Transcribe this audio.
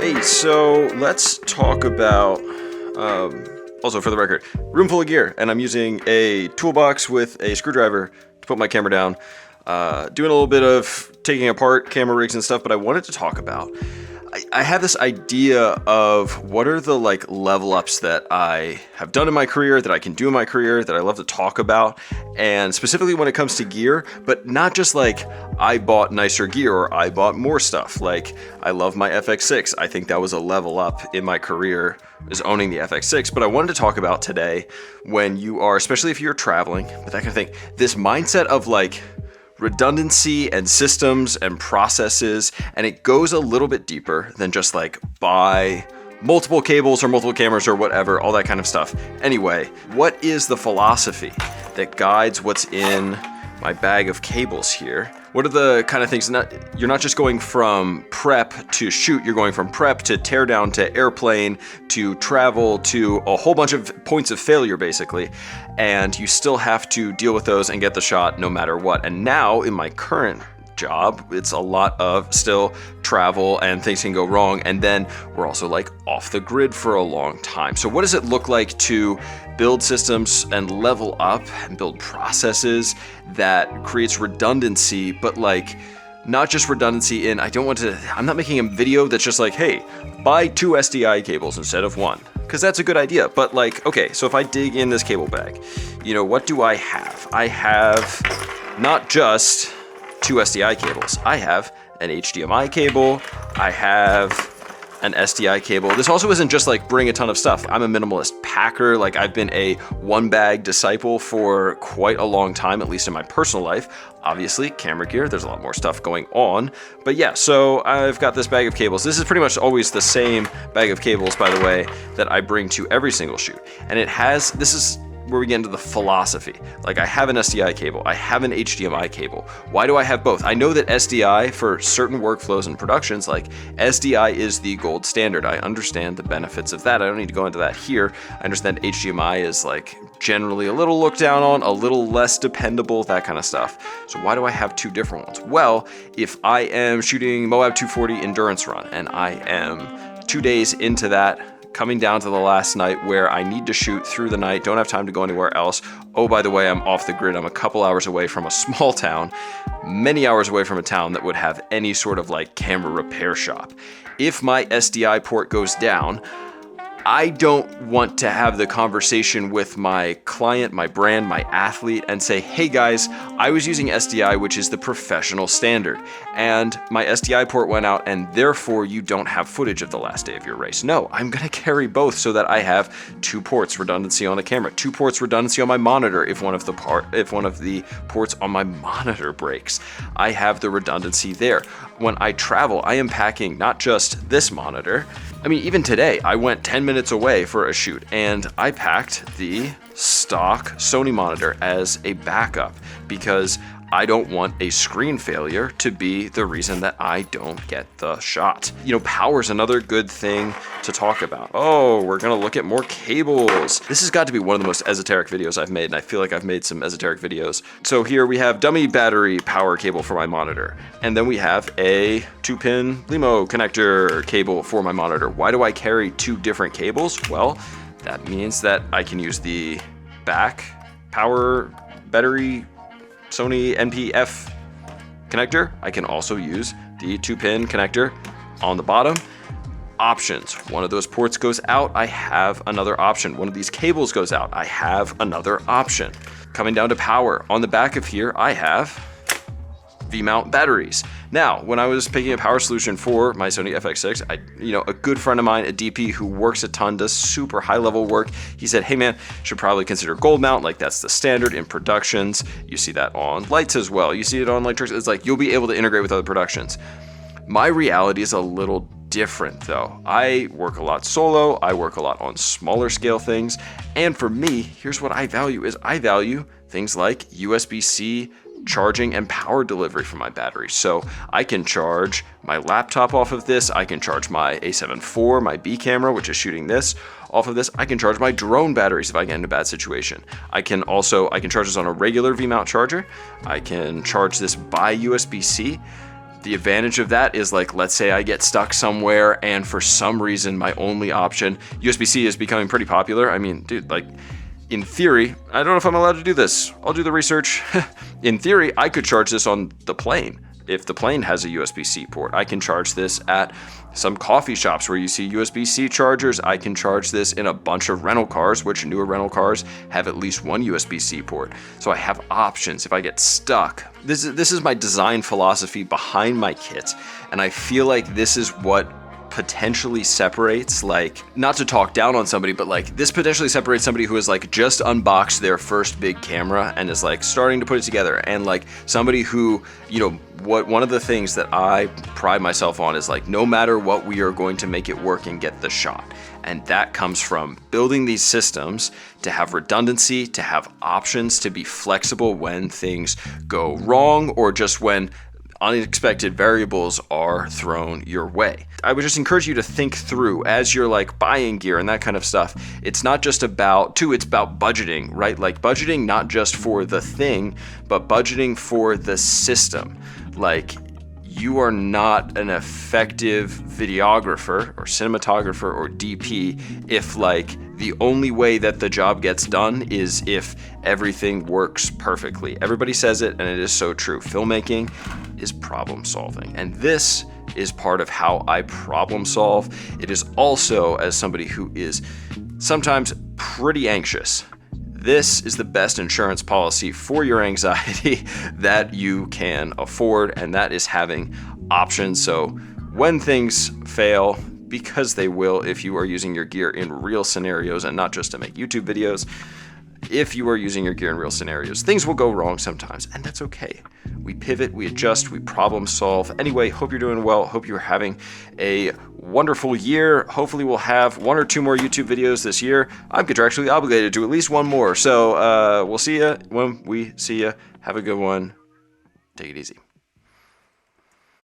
Hey, so let's talk about, also for the record, room full of gear, and I'm using a toolbox with a screwdriver to put my camera down, doing a little bit of taking apart camera rigs and stuff, but I wanted to talk about, I have this idea of what are the level ups that I have done in my career, that I can do in my career, that I love to talk about, and specifically when it comes to gear, but not just I bought nicer gear or I bought more stuff. I love my FX6. I think that was a level up in my career, is owning the FX6, but I wanted to talk about today when you are, especially if you're traveling, but that kind of thing, this mindset of redundancy and systems and processes, and it goes a little bit deeper than just buy multiple cables or multiple cameras or whatever, all that kind of stuff. Anyway, what is the philosophy that guides what's in my bag of cables here? What are the kind of things, you're not just going from prep to shoot, you're going from prep to teardown to airplane to travel to a whole bunch of points of failure basically, and you still have to deal with those and get the shot no matter what. And now in my current job, it's a lot of still travel and things can go wrong, and then we're also off the grid for a long time. So what does it look like to build systems and level up and build processes that creates redundancy, but not just redundancy in, I'm not making a video that's just hey, buy 2 SDI cables instead of 1, because that's a good idea. But okay, so if I dig in this cable bag, what do I have? I have not just 2 SDI cables. I have an HDMI cable. I have an SDI cable. This also isn't just bring a ton of stuff. I'm a minimalist packer. I've been a one bag disciple for quite a long time, at least in my personal life. Obviously, camera gear, there's a lot more stuff going on. But yeah, so I've got this bag of cables. This is pretty much always the same bag of cables, by the way, that I bring to every single shoot. And this is where we get into the philosophy. I have an SDI cable, I have an HDMI cable. Why do I have both? I know that SDI for certain workflows and productions, SDI is the gold standard. I understand the benefits of that. I don't need to go into that here. I understand HDMI is generally a little looked down on, a little less dependable, that kind of stuff. So why do I have 2 different ones? Well, if I am shooting Moab 240 endurance run and I am 2 days into that, coming down to the last night where I need to shoot through the night, don't have time to go anywhere else. Oh, by the way, I'm off the grid. I'm a couple hours away from a small town, many hours away from a town that would have any sort of camera repair shop. If my SDI port goes down, I don't want to have the conversation with my client, my brand, my athlete, and say, hey guys, I was using SDI, which is the professional standard, and my SDI port went out, and therefore you don't have footage of the last day of your race. No, I'm gonna carry both so that I have 2 ports redundancy on the camera, 2 ports redundancy on my monitor if one of the ports on my monitor breaks. I have the redundancy there. When I travel, I am packing not just this monitor. I mean, even today, I went 10 minutes away for a shoot and I packed the stock Sony monitor as a backup because I don't want a screen failure to be the reason that I don't get the shot. Power's another good thing to talk about. Oh, we're gonna look at more cables. This has got to be one of the most esoteric videos I've made, and I feel like I've made some esoteric videos. So here we have dummy battery power cable for my monitor, and then we have a 2-pin LEMO connector cable for my monitor. Why do I carry 2 different cables? Well, that means that I can use the back power battery Sony NP-F connector. I can also use the 2-pin connector on the bottom. Options. One of those ports goes out, I have another option. One of these cables goes out, I have another option. Coming down to power, on the back of here, I have V-mount batteries. Now, when I was picking a power solution for my Sony FX6, a good friend of mine, a DP who works a ton, does super high level work, he said, hey man, should probably consider gold mount, that's the standard in productions. You see that on lights as well. You see it on light tricks. It's you'll be able to integrate with other productions. My reality is a little different though. I work a lot solo, I work a lot on smaller scale things, and for me, here's what I value things like USB-C charging and power delivery for my battery. So I can charge my laptop off of this. I can charge my A7 IV, my B camera, which is shooting this, off of this. I can charge my drone batteries if I get in a bad situation. I can charge this on a regular V-mount charger. I can charge this by USB-C. The advantage of that is, like, let's say I get stuck somewhere and for some reason my only option, USB-C is becoming pretty popular. I mean, dude, like, in theory, I don't know if I'm allowed to do this. I'll do the research. In theory, I could charge this on the plane. If the plane has a USB-C port, I can charge this at some coffee shops where you see USB-C chargers. I can charge this in a bunch of rental cars, which newer rental cars have at least one USB-C port. So I have options if I get stuck. This is my design philosophy behind my kit, and I feel like this is what potentially separates, like, not to talk down on somebody, but like this potentially separates somebody who has like just unboxed their first big camera and is like starting to put it together, and like somebody who, you know, one of the things that I pride myself on is like, no matter what, we are going to make it work and get the shot. And that comes from building these systems to have redundancy, to have options, to be flexible when things go wrong or just when unexpected variables are thrown your way. I would just encourage you to think through as you're like buying gear and that kind of stuff. It's not just about, it's about budgeting, right? Like budgeting not just for the thing, but budgeting for the system. Like, you are not an effective videographer or cinematographer or DP if like the only way that the job gets done is if everything works perfectly. Everybody says it, and it is so true. Filmmaking is problem solving, and this is part of how I problem solve. It is also, as somebody who is sometimes pretty anxious, this is the best insurance policy for your anxiety that you can afford, and that is having options. So when things fail, because they will if you are using your gear in real scenarios and not just to make YouTube videos, if you are using your gear in real scenarios, things will go wrong sometimes, and that's okay. We pivot, we adjust, we problem solve. Anyway, hope you're doing well. Hope you're having a wonderful year. Hopefully we'll have 1 or 2 more YouTube videos this year. I'm contractually obligated to at least 1 more. So we'll see you when we see you. Have a good one. Take it easy.